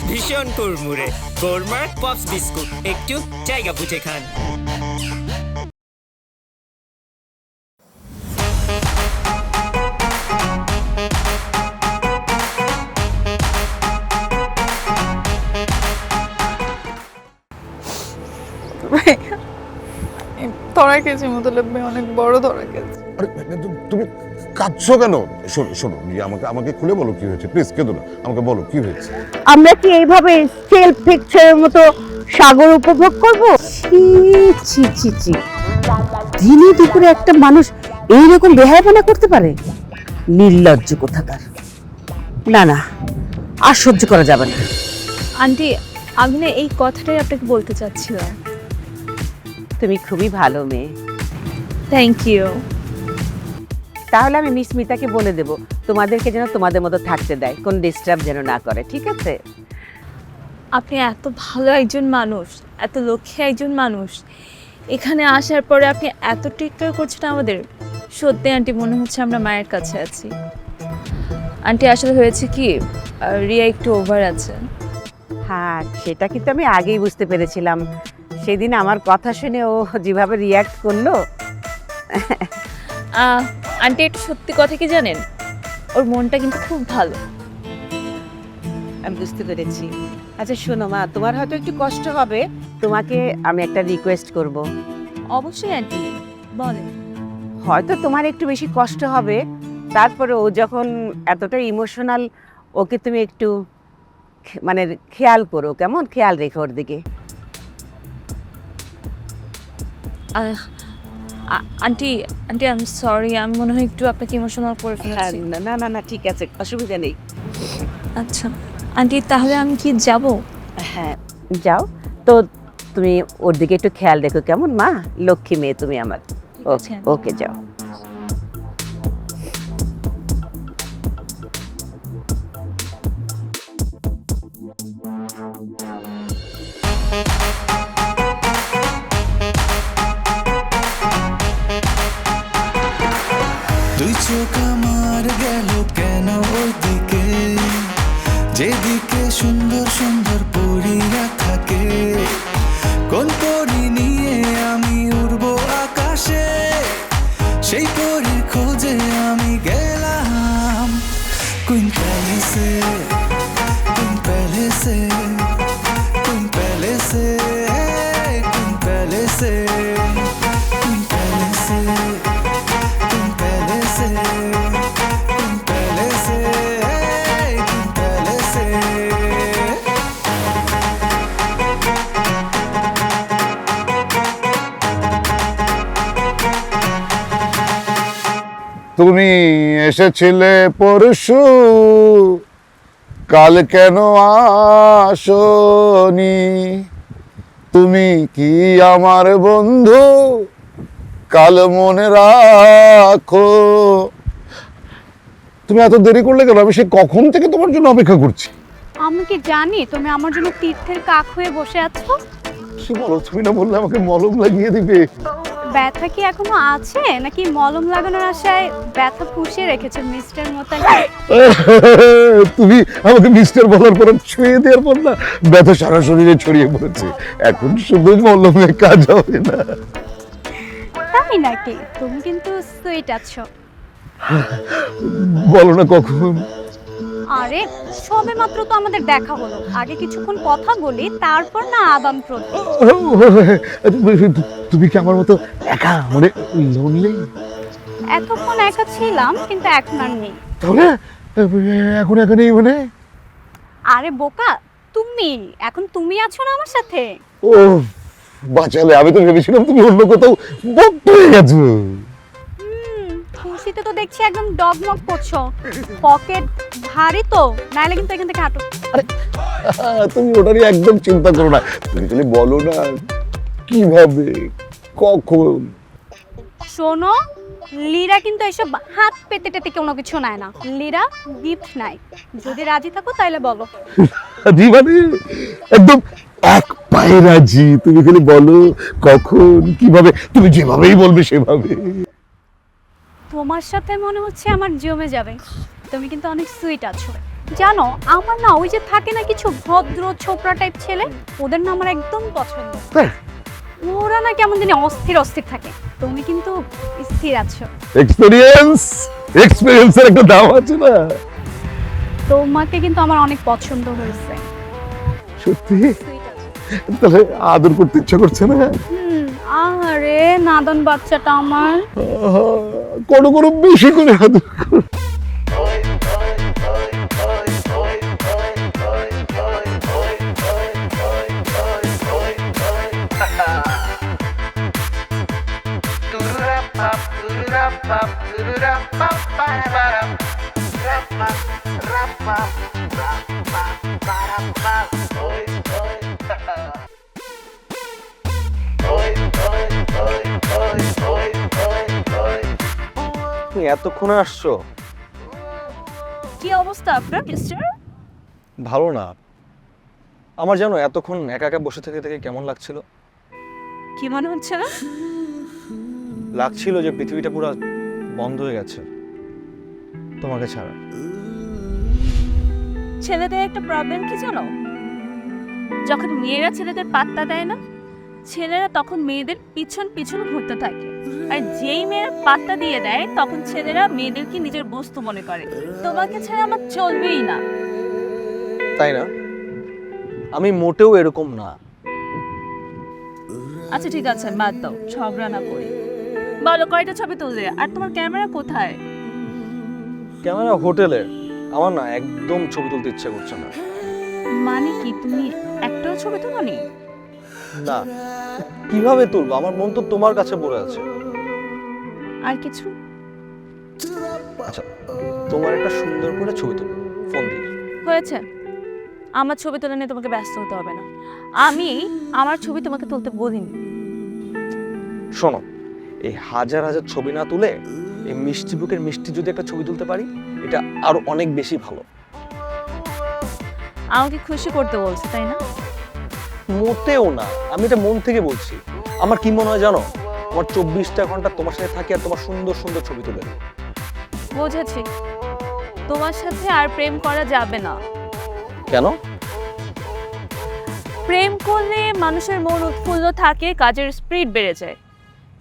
ভীষণ কুড়মুড়ে গোরমার pops biscuit, একটু জায়গা বুঝে খান। ধরা খেয়েছি মতলব অনেক বড় ধরা খেয়েছি। আরে তুমি কাঁদছো কেন? শোনো শোনো, আমাকে আমাকে খুলে বলো কি হয়েছে, প্লিজ কেঁদো না, আমাকে বলো কি হয়েছে। আমরা কি এইভাবে সেলফ পিকচারের মতো সাগর উপভোগ করব? ছি ছি ছি, দিনে দুপুরে একটা মানুষ এইরকম বেহায়াপনা করতে পারে? নির্লজ্জ কোথাকার। না না, আর সহ্য করা যাবে না। আন্টি, আমি না এই কথাটাই আপনাকে বলতে চাচ্ছিলাম। তুমি খুবই ভালো মেয়ে। Thank you. তাহলে আমি মিস মিতাকে বলে দেব তোমাদেরকে যেন তোমাদের মতো থাকতে দেয়, কোনো ডিস্টার্ব যেন না করে, ঠিক আছে? আপনি এত ভালো একজন মানুষ, এত লক্ষ্মী একজন মানুষ, এখানে আসার পরে আপনি এত টেক কেয়ার করছেন আমাদের। সত্যি আন্টি, মনে হচ্ছে আমরা মায়ের কাছে আছি। আন্টি, আসলে হয়েছে কি, রিয়া একটু ওভার আছে। হ্যাঁ, সেটা কিন্তু আমি আগেই বুঝতে পেরেছিলাম। সেদিন আমার কথা শুনে ও যেভাবে রিয়াক্ট করলো। আন্টি, একটু সত্যি কথা কি জানেন, ওর মনটা কিন্তু খুব ভালো। আমি বুঝতে পেরেছি। আচ্ছা শোনো মা, তোমার হয়তো একটু কষ্ট হবে, তোমাকে আমি একটা রিকোয়েস্ট করব। অবশ্যই আন্টি, বলেন। হয়তো তোমার একটু বেশি কষ্ট হবে, তারপরে ও যখন এতটা ইমোশনাল, ওকে তুমি একটু মানে খেয়াল করো, কেমন খেয়াল রেখো ওর দিকে। Aunty, aunty I am sorry, আমি মনে হয় একটু আপনাকে ইমোশনাল করে ফেলেছি। না না না, ঠিক আছে, অসুবিধা নেই। আচ্ছা আন্টি, তাহলে আমি কি যাব? হ্যাঁ যাও তো, তুমি ওর দিকে একটু খেয়াল রেখো, কেমন মা? লক্ষ্মী মেয়ে তুমি আমার। ওকে ওকে, যাও। দুই চোখ আমার গেল কেন ওইদিকে, যেদিকে সুন্দর সুন্দর পরীরা থাকে। কোন পরী নিয়ে আমি উড়বো আকাশে, সেই পরীর খোঁজে আমি গেলাম। কোন প্যালেসে, কোন প্যালেসে, কোন প্যালেসে, কোন প্যালেসে, কোন প্যালেসে, কোন প্যালেসে, কোন প্যালেসে, কোন প্যালেসে। তুমি এসেছিলে পরশু, কাল কেন আসনি? তুমি কি আমার বন্ধু, কাল মনে রাখো। তুমি এত দেরি করলে কেন? আমি সে কখন থেকে তোমার জন্য অপেক্ষা করছি। আমি কি জানি তুমি আমার জন্য তীর্থের কাক হয়ে বসে আছো? কি বলো তুমি? না বললে আমাকে মলম লাগিয়ে দিবে। ব্যথা কি এখনো আছে, নাকি মলম লাগানোর আশায় ব্যথা পুষিয়ে রেখেছো মিস্টার মতো? তুমি আমাকে মিস্টার বলার পর, ছুঁয়ে দেওয়ার পর না ব্যথা সারা শরীরে ছড়িয়ে পড়েছে। এখন শুধু মলমে কাজ হবে না। তাই নাকি? তুমি কিন্তু সুইট আছো। বলো না কখন? আরে সবে মাত্র তো আমাদের দেখা হলো, আগে কিছুক্ষণ কথা বলি, তারপর না আদান প্রদান। তুমি কি আমার মতো একা, মানে লোনলি? এতক্ষণ একা ছিলাম, কিন্তু এখন আর নেই। তাহলে এখন একা নেই মানে? আরে বোকা তুমি, এখন তুমি আছো না আমার সাথে। ও বাঁচালে, আমি তো ভেবেছিলাম তুমি অন্য কোথাও বদ্ধ হয়ে গেছো। খুশিতে তো দেখছি একদম ডগমগ করছো। পকেট ভারী তো, নাইলে কিন্তু এখান থেকে হাঁটো। তুমি ওটা নিয়ে একদম চিন্তা করো না, তুমি খালি বলো না কিভাবে, কখন। শোনো, লীরা কিন্তু এসব হাত পেতে টেতে কোনো কিছু নেয় না। লীরা গিফট নাই। যদি রাজি থাকো তাহলে বলো। জীবনে একদম এক পা প্রায় রাজি, তুমি খালি বলো কখন কিভাবে, তুমি যেভাবেই বলবে সেভাবে। তোমার সাথে মনে হচ্ছে আমার জমে যাবে। তুমি কিন্তু অনেক সুইট আছো জানো। আমার না ওই যে থাকে না কিছু ভদ্র ছোকরা টাইপ ছেলে, ওদের না আমার একদম পছন্দ। হ্যাঁ। ওরা না কেমন জানি অস্থির অস্থির থাকে, তুমি কিন্তু স্থির আছো। এক্সপেরিয়েন্সের একটা দাম আছে না। তোমাকে কিন্তু আমার অনেক পছন্দ হয়েছে। সত্যি? সুইট আছো। তাহলে আদর করতে ইচ্ছা করছে না? আরে নাদন বাচ্চাটা আমার। কোনো কোনো বেশি করে আদর করো। তুমি এতক্ষণে আসছো? কি অবস্থা আপনার মিস্টার? ভালো না। আমার জানো এতক্ষণ একা একা বসে থেকে থেকে কেমন লাগছিল। কি মনে হচ্ছে না? লাগছিল যে পৃথিবীটা পুরো বন্ধ হয়ে গেছে তোমাকে ছাড়া। ছেলেদের একটা প্রবলেম কি জানো, যখন মেয়েরা ছেলেদের পাত্তা দেয় না, ছেলেরা তখন মেয়েদের পিছন পিছন ঘুরতে থাকে, আর যেই মেয়েরা পাত্তা দিয়ে দেয় তখন ছেলেরা মেয়েদেরকে নিজের বস্তু মনে করে। তোমাকে ছাড়া আমার চলবেই না। তাই না? আমি মোটেও এরকম না। আচ্ছা ঠিক আছে, বাদ দাও, ঝগড়া না করি। বলো কয়টা ছবি তুললে, আর তোমার ক্যামেরা কোথায়? ক্যামেরা হোটেলে। আমার না একদম ছবি তুলতে ইচ্ছে করছে না। মানে কি, তুমি একটাও ছবি তুলোনি? না, কিভাবে তুলবো? আমার মন তো তোমার কাছে পড়ে আছে। আর কিছু? আচ্ছা, তোমার একটা সুন্দর করে ছবি তুলবো ফোন দিয়ে। হয়েছে, আমার ছবি তুলে নিয়ে তোমাকে ব্যস্ত হতে হবে না। আমি আমার ছবি তোমাকে তুলতে বলিনি। শোনো, এই হাজার হাজার ছবি না তুলে এই মিষ্টি বুকের মিষ্টি যদি একটা ছবি তুলতে পারি, এটা আরো অনেক বেশি ভালো। আমাকে খুশি করতে বলছো তাই না? মোটেও না, আমি এটা মন থেকে বলছি। আমার কি মনে হয় জানো, আমার 24টা ঘন্টা তোমার সাথে থাকি আর তোমার সুন্দর সুন্দর ছবি তুলে দিই। বুঝেছি, তোমার সাথে আর প্রেম করা যাবে না। কেন? প্রেম করলে মানুষের মন উৎফুল্ল থাকে, কাজের স্পিড বেড়ে যায়।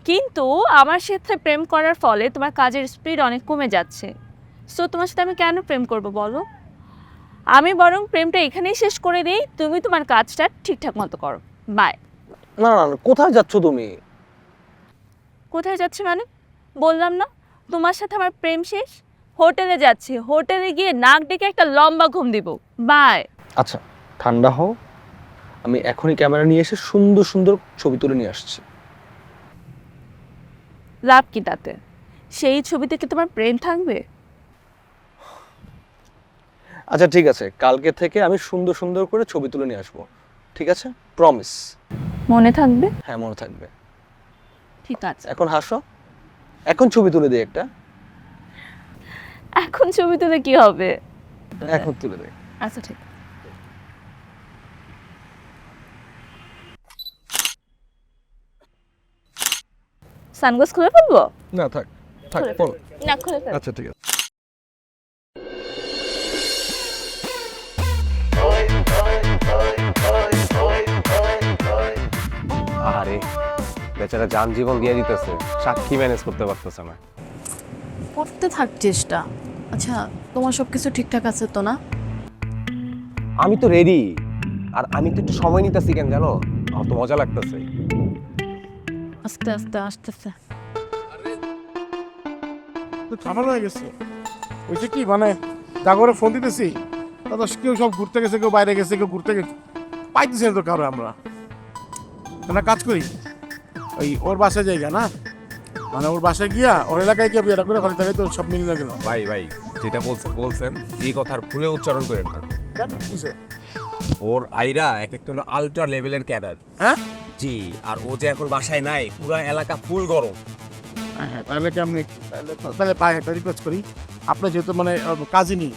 কিন্তু আমার সাথে প্রেম করার ফলে তোমার কাজের স্পিড অনেক কমে যাচ্ছে। সো তোমার সাথে আমি কেন প্রেম করব বলো? আমি বরং প্রেমটা এখানেই শেষ করে দিই, তুমি তোমার কাজটা ঠিকঠাক মতো করো। বাই। না না না, কোথায় যাচ্ছ তুমি? কোথায় যাচ্ছি মানে? বললাম না তোমার সাথে আমার প্রেম শেষ। হোটেলে যাচ্ছি, হোটেলে গিয়ে নাক ডেকে একটা লম্বা ঘুম দিব। বাই। আচ্ছা ঠান্ডা হও, আমি এখনই ক্যামেরা নিয়ে এসে সুন্দর সুন্দর ছবি তুলে নিয়ে আসছি। লাভ কি তাতে? সেই ছবিতে কি তোমার প্রেম থাকবে? আচ্ছা ঠিক আছে, কালকে থেকে আমি সুন্দর সুন্দর করে ছবি তুলে নিয়ে আসবো, ঠিক আছে? প্রমিস। মনে থাকবে? হ্যাঁ মনে থাকবে। ঠিক আছে। এখন হাসো, এখন ছবি তুলে দিই একটা। এখন ছবি তুলে কি হবে? এখন তুলে দিই। আচ্ছা ঠিক। সানগ্লাস খুলে ফেলবো? না থাক থাক, খুলে বলো। না খুলে ফেল। আচ্ছা ঠিক আছে। আরে বেচারা যান জীবন দিয়ে দিতেছে, সাক্ষী ম্যানেজ করতে পারতেছে না। করতে থাক চেষ্টা। আচ্ছা তোমার সব কিছু ঠিকঠাক আছে তো না? আমি তো রেডি, আর আমি তো একটু সময় নিতেছি কেন জানো? আমার তো মজা লাগতেছে। আস্তে আস্তে আসতেছে। ঝামেলা হয়ে গেছে। ওইটা কি মানে জাগরে ফোন দিতেছি, দাদা কেউ সব ঘুরতে গেছে, কেউ বাইরে গেছে, কেউ ঘুরতে গেছে, পাইতেছি না তো কারো। আমরা একটা কাজ করি, ওই ওর বাসায় জায়গা না, মানে ওর বাসায় গিয়া ওর এলাকায় গিয়ে বিয়েটা করে ফেলে, তাহলে তো সব মিলে গেল। ভাই ভাই যেটা বলছেন এই কথার ভুলে উচ্চারণ করেন না। ওর আইরা এক একটা হলো আলট্রা লেভেলের ক্যাডার। হ্যাঁ জি, আর ও যে এখন বাসায় নাই, পুরো এলাকা ফুল গরম। হ্যাঁ, তাহলে কি আপনি তাহলে পাই একটা রিকোয়েস্ট করি, আপনি যেহেতু মানে কাজই নেই,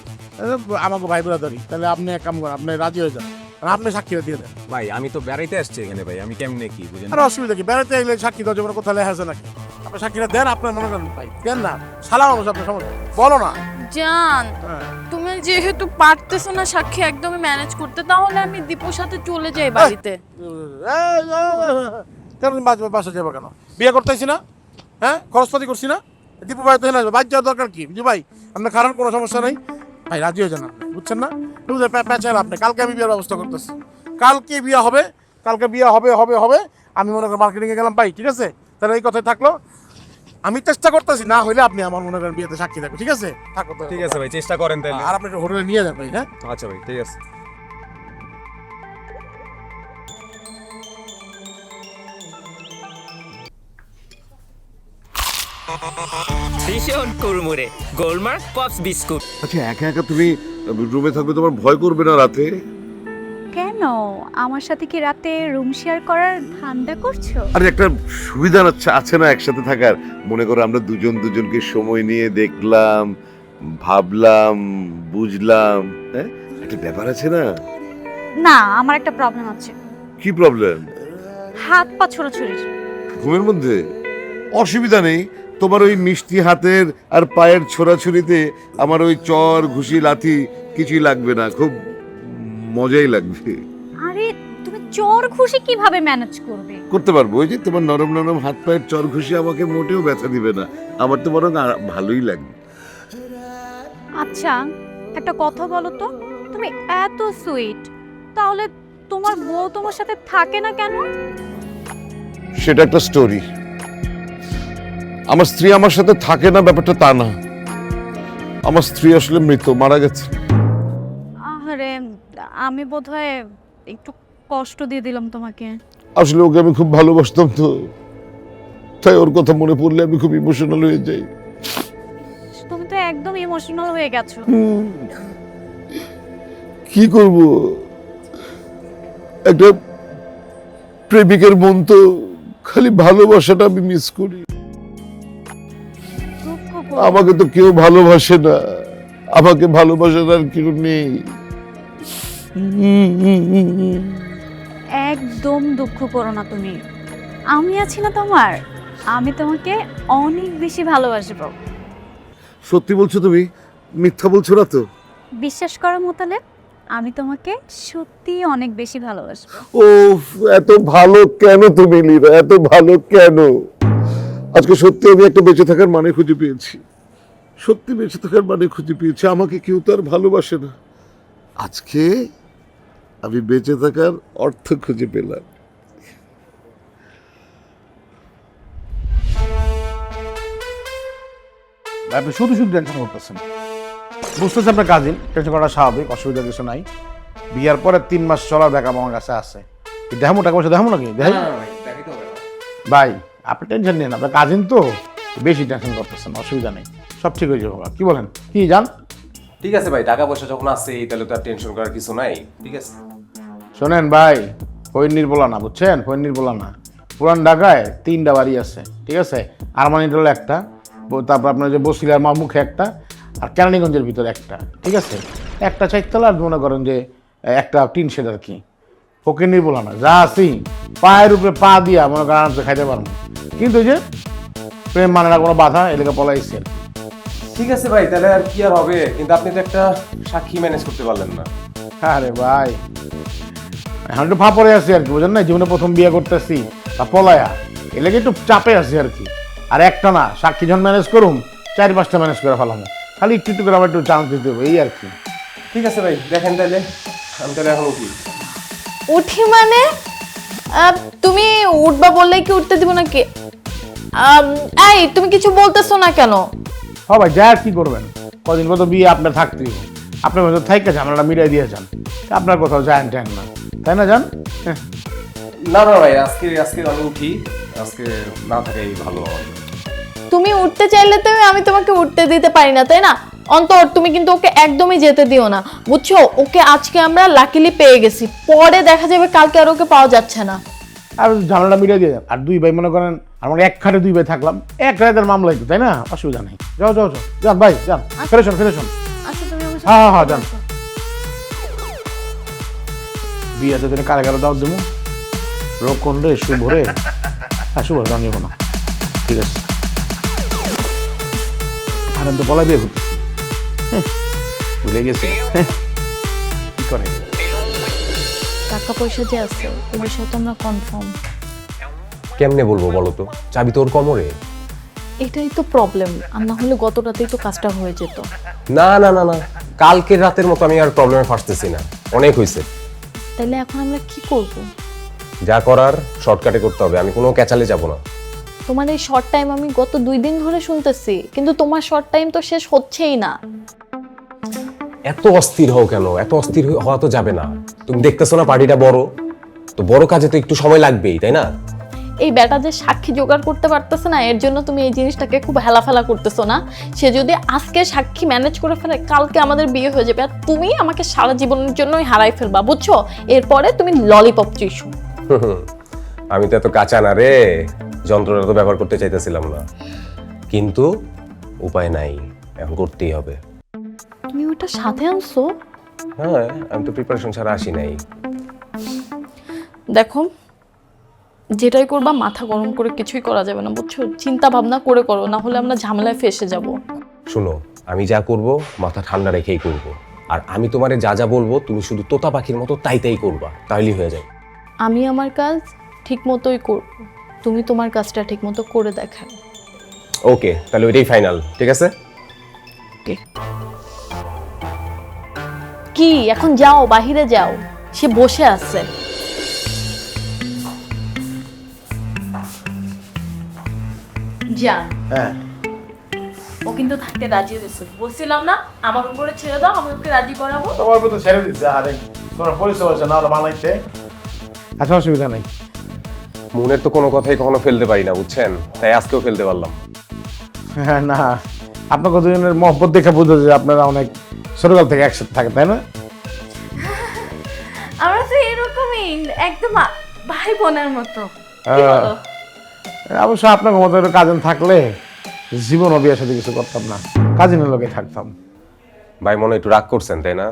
আমাকে ভাই ব্রাদারি, তাহলে আপনি এক কাম করেন, আপনি রাজি হয়ে যান, আর আপনি সাক্ষীরা দিয়ে দেন। ভাই আমি তো বেড়াইতে আসছি এখানে ভাই, আমি কেমনে কি বুঝেন? আর অসুবিধা কি, বেড়াতে এলে সাক্ষী দেওয়ার জন্য কোথাও লেখা আছে নাকি? আপনি সাক্ষীরা দেন, আপনার মনে করেন ভাই দেন না, সালা মানুষ আপনার সমস্যা বলো না। জান, হ্যাঁ। তুমি যেহেতু পারতেছো না সাক্ষী একদমই ম্যানেজ করতে, তাহলে আমি দীপুর সাথে চলে যাই বাড়িতে। কেন বাসা যাবো কেন? বিয়ে করতেছি না, হ্যাঁ খরচপাতি করছি না, দীপু ভাই তো আসবে, বাইর যাওয়ার দরকার কি? বিজু ভাই আপনার খারাপ কোনো সমস্যা নেই ভাই, রাজি হয়ে যান আপনি, বুঝছেন না? প্যাচাল আপনি, কালকে আমি বিয়ের ব্যবস্থা করতেছি, কালকে বিয়ে হবে, কালকে বিয়ে হবে হবে হবে। আমি মনে করেন মার্কেটিংয়ে গেলাম ভাই, ঠিক আছে? তাহলে এই কথাই থাকলো, আমি চেষ্টা করতেছি, না হইলে আপনি আমার মনে করেন বিয়েতে সাক্ষী থাকবে, ঠিক আছে? থাকো তো। ঠিক আছে ভাই, চেষ্টা করেন তাহলে। আর আপনি হোটেলে নিয়ে যান ভাই, হ্যাঁ? আচ্ছা ভাই, ঠিক আছে। ভীষণ কুড়মুড়ে গোলমার্ক পপস বিস্কুট। আচ্ছা একা একা তুমি রুমে থাকবে, তোমার ভয় করবে না রাতে? কেন, আমার সাথে কি রাতে রুম শেয়ার করার ধান্দা করছো? আরে একটা সুবিধা আছে না একসাথে থাকার? মনে করো আমরা দুজন দুজনকে সময় নিয়ে দেখলাম, ভাবলাম, বুঝলাম, হ্যাঁ একটা ব্যাপার আছে না? না, আমার একটা প্রবলেম আছে, কি প্রবলেম? হাত পা ছোড়াছুড়ির। ঘুমের মধ্যে? অসুবিধা নেই, তোমার ওই মিষ্টি হাতের আর পায়ের ছোড়াছুরিতে আমার ওই চর ঘুষি লাথি কিছুই লাগবে না, খুব মজাই লাগবে। আরে তুমি চোর খুশি কিভাবে ম্যানেজ করবে? করতে পারবো, ওই যে তোমার নরম নরম হাত পায়ের চর ঘুষি আমাকে মোটেও ব্যথা দিবে না, আমার তো বরং ভালোই লাগবে। আচ্ছা একটা কথা বলো তো, তুমি এত সুইট, তাহলে তোমার বউ তোমার সাথে থাকে না কেন? সেটা একটা স্টোরি। আমার স্ত্রী আমার সাথে থাকে না ব্যাপারটা তা না, আমার স্ত্রী আসলে মৃত, মারা গেছে। আরে আমি বোধহয় একটু কষ্ট দিয়ে দিলাম তোমাকে। আসলে ওকে আমি খুব ভালোবাসতাম, তো তাই ওর কথা মনে পড়লে আমি খুব ইমোশনাল হয়ে যাই। তুমি তো একদম ইমোশনাল হয়ে গেছো। কি করব, একটা প্রেমিকের মন তো খালি ভালোবাসাটা আমি মিস করি। দুঃখ করো। আমাকে তো কেউ ভালোবাসে না, আমাকে ভালোবাসার আর কেউ নেই। একদম দুঃখ করো না তুমি, আমি আছি না তোমার, আমি তোমাকে অনেক বেশি ভালোবাসবো। সত্যি বলছো তুমি? মিথ্যা বলছো না তো? বিশ্বাস করো মোতালে, আমি তোমাকে সত্যি অনেক বেশি ভালোবাসবো। ও এত ভালো কেন তুমি লীরা, এত ভালো কেন? আজকে সত্যি আমি একটা বেঁচে থাকার মানে খুঁজে পেয়েছি, সত্যি বেঁচে থাকার মানে খুঁজে পেয়েছি। আমাকে কেউ তো আর ভালোবাসে না, আজকে আমি বেঁচে থাকার অর্থ খুঁজে পেলাম। আপনি শুধু শুধু টেনশন করতেছেন, বুঝতেছি আপনার কাজিন, টেনশন করা স্বাভাবিক, অসুবিধা কিছু নাই। বিয়ার পরে 3 মাস চলার ব্যাকআপ আমার কাছে আছে, দেখামো টাকা পয়সা দেখামো নাকি? দেখাই ভাই, আপনি টেনশন নেন, আপনার কাজিন তো বেশি টেনশন করতেছেন, অসুবিধা নেই, সব ঠিক হয়ে যাবে। কি বলেন, কি জান? ঠিক আছে ভাই, টাকা পয়সা যখন আছে তাহলে তো আর টেনশন করার কিছু নাই। ঠিক আছে শোনেন ভাই, ফইন্নির বলা না, বুঝছেন? ফইন্নির বলা না, পুরান ঢাকায় 3টা বাড়ি আছে, ঠিক আছে? আরমানির হলো একটা, তারপর আপনার যে বসিলার মুখে একটা, আর কেরানীগঞ্জের ভিতরে একটা, ঠিক আছে? একটা 4 তলা, আর মনে করেন যে একটা টিন শেড আর কি। ফকিন্নির বলা না, যা আছি পায়ের উপরে পা দিয়া মনে করেন আরামসে খাইতে পারবো, কিন্তু ওই যে প্রেম মানে না কোনো বাধা, এলাকা পলাইছে। ঠিক আছে ভাই, তাহলে আর কি আর হবে, কিন্তু আপনি তো একটা সাক্ষী ম্যানেজ করতে পারলেন না। আরে ভাই, এখন একটু ফাঁপড়ে আছি আর কি, বুঝেন না? জীবনে প্রথম বিয়ে করতেছি, তা পলায়া এলাকা একটু চাপে আছি আর কি। আর একটা না, সাক্ষী যখন ম্যানেজ করুম 4-5টা ম্যানেজ করে ফেলাম, খালি একটু একটু করে আমার একটু চান্স দিতে হবে, এই আর কি। ঠিক আছে ভাই, দেখেন তাহলে আমি তাহলে এখন উঠি। উঠি মানে? তুমি উঠবা বললেই কি উঠতে দিব নাকি? এই তুমি কিছু বলতেছো না কেন? হ্যাঁ ভাই, যা আর কি করবেন, কদিন পর তো বিয়ে আপনার থাকতেই হবে, আপনার মধ্যে থাইকা ঝামেলাটা মিলাই দিয়ে যান, আপনার কোথাও যায় ট্যান না, তাই না? যান। না না ভাই, আজকে আজকে আমি উঠি, আজকে না থাকাই ভালো হবে। তুমি উঠতে চাইলে তো আমি তোমাকে উঠতে দিতে পারি না, তাই না? অন্তর, তুমি কিন্তু ওকে একদমই যেতে দিও না, বুঝছো? ওকে আজকে আমরা লাকিলি পেয়ে গেছি, পরে দেখা যাবে কালকে আর ওকে পাওয়া যাচ্ছে না। আর ঝামেলাটা মিলাই দিয়ে যান। আর 2 ভাই মনে করেন, আমরা এক খাটে 2 ভাই থাকলাম, এক রাতের মামলাই তো, তাই না? অসুবিধা নেই, যাও যাও যাও, যান ভাই যান, ফেরেশন ফেরেশন। আচ্ছা তুমি আমার হ্যাঁ হ্যাঁ যান। বিয়াতে দিনে কারে কারে দাওয়াত দেবো, রোগ করলে শুভ রে। হ্যাঁ শুভ জানিও না, ঠিক আছে। আর আমি তো বলা বিয়ে করতেছি, ভুলে গেছি। কি করে টাকা পয়সা যে আছে এ বিষয়ে তো আমরা কনফার্ম। কেমনে বলবো বলো তো, চাবি তোর কোমরে। এটাই তো প্রবলেম, আর না হলে গত রাতেই তো কাজটা হয়ে যেত। না না না না, কালকের রাতের মতো আমি আর প্রবলেমে ফাঁসতেছি না, অনেক হয়েছে। তাইলে এখন আমরা কি করব? যা করার শর্টকাটে করতে হবে, আমি কোনো ক্যাচালে যাব না। তোমার এই শর্ট টাইম আমি গত 2 দিন ধরে শুনতেছি, কিন্তু তোমার শর্ট টাইম তো শেষ হচ্ছেই না। এত অস্থির হও কেন? এত অস্থির হওয়া তো যাবে না। তুমি দেখতেছো না পার্টিটা বড়, তো বড় কাজে তো একটু সময় লাগবেই, তাই না? এই বেটা যে সাক্ষী জোগাড় করতে পারতেছে না, এর জন্য তুমি এই জিনিসটাকে খুব হেলাফেলা করতেছো না? সে যদি আজকে সাক্ষী ম্যানেজ করে ফেলে, কালকে আমাদের বিয়ে হয়ে যাবে, আর তুমি আমাকে সারা জীবনের জন্যই হারাই ফেলবা, বুঝছো? এরপরে তুমি ললিপপ চুইছো। আমি তো এত কাঁচা না রে, যন্ত্রটা তো ব্যবহার করতে চাইতেছিলাম না, কিন্তু উপায় নাই, এখন করতেই হবে। তুমি ওটা সাথে আনছো? হ্যাঁ, আমি তো প্রিপারেশন ছাড়া আসি নাই। দেখো, যেটাই করবা মাথা গরম করে কিছুই করা যাবে না, বুঝছো? চিন্তা ভাবনা করে করো, না হলে আমরা ঝামেলায় ফেসে যাব। শুনো, আমি যা করব মাথা ঠান্ডা রেখেই করব, আর আমি তোমারে যা যা বলবো তুমি শুধু তোতা পাখির মতো তাই তাই করবা, তাইলেই হয়ে যায়। আমি আমার কাজ ঠিক মতোই করব, তুমি তোমার কাজটা ঠিক মতো করে দেখাও। ওকে, তাহলে ওইটাই ফাইনাল, ঠিক আছে? কি এখন যাও, বাহিরে যাও, সে বসে আছে। যান, হ্যাঁ ও কিন্তু থাকতে রাজি হয়েছে। বলছিলাম না আমার উপরে ছেড়ে দাও, আমি ওকে রাজি করাবো। তোমার তো ছেড়ে দিচ্ছে, আরে তোমার পরিচয় হচ্ছে না বানাইতে। আচ্ছা অসুবিধা নেই। মনের তো কোনো কথাই কখনো ফেলতে পারি না, বুঝছেন? তাই আজকেও ফেলতে পারলাম। হ্যাঁ না, আপনাকে দুজনের মহব্বত দেখে বোঝা যায় আপনারা অনেক ছোটকাল থেকে একসাথে থাকেন, তাই না? আমরা তো এরকমই, একদম ভাই বোনের মতো। অবশ্য আপনার মতো একটা কাজিন থাকলে জীবনও বিয়ের সাথে কিছু করতাম না, কাজিনের লোকে থাকতাম। ভাই মনে একটু রাগ করছেন, তাই না?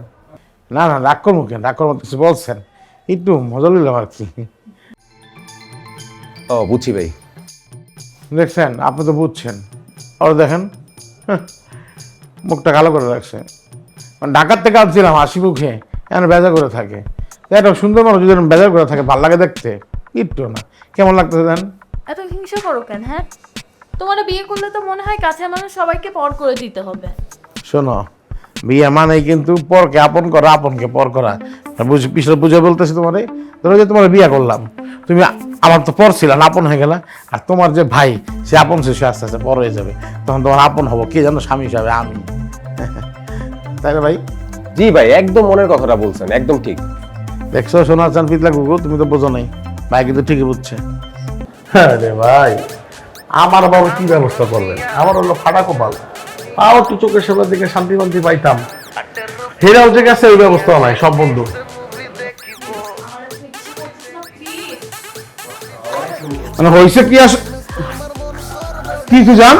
না না, রাগ করবো কেন, রাগ করবো কিছু বলছেন, একটু মজা নিলাম আর কি। ও বুঝছি ভাই। দেখছেন, আপনি তো বুঝছেন, আর দেখেন মুখটা কালো করে রাখছে। মানে ঢাকার থেকে আসছিলাম হাসি মুখে, এখন বেজা করে থাকে। একটা সুন্দর মানুষ যদি বেজা করে থাকে, ভালো লাগে দেখতে? একটু না, কেমন লাগতেছে দেন? এত হিংসা করো কেন? হ্যাঁ, তোমার বিয়ে করলে তো মনে হয় কাছের মানুষ সবাইকে পর করে দিতে হবে। শোনো, বিয়ে মানে কিন্তু পরকে আপন করা, আপনকে পর করা। পিছনে বুঝে বলতেছি তোমারে, ধরো যে তোমার বিয়ে করলাম, তুমি আমার তো পর ছিল না, আপন হয়ে গেলা। আর তোমার যে ভাই, সে আপন সে আস্তে আস্তে পর হয়ে যাবে, তখন তোমার আপন হবো কে জানো, স্বামী হিসাবে আমি। তাই না ভাই? জি ভাই, একদম মনের কথাটা বলছেন, একদম ঠিক। দেখছো সোনার চান পিতলা কুকুর, তুমি তো বোঝো নাই, ভাই কিন্তু ঠিকই বুঝছে। হ্যাঁ রে ভাই, আমার বাবা কি ব্যবস্থা করবেন? আমার হলো ফাটা কপাল, তাও একটু চোখের সামনের দিকে শান্তি শান্তি পাইতাম। হেরাও যে গেছে, ওই ব্যবস্থা নাই, সব বন্ধু। মানে হয়েছে কি আস কি তুই জান?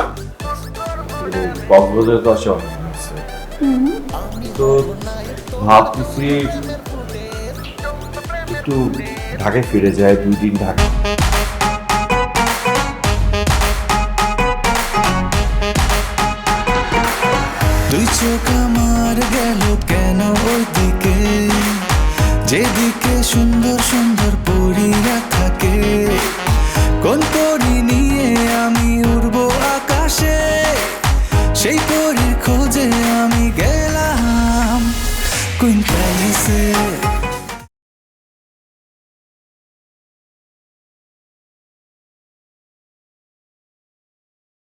কক্সবাজার তো আসা তো ভাবতেছি একটু ঢাকায় ফিরে যায়, 2 দিন ঢাকা। তুই চোখ আমার গেল কেন ওইদিকে, যেদিকে সুন্দর সুন্দর পরীরা থাকে। কোন পরী নিয়ে আমি উড়বো আকাশে, সেই পরীর খোঁজে আমি গেলাম কুইন প্যালেসে।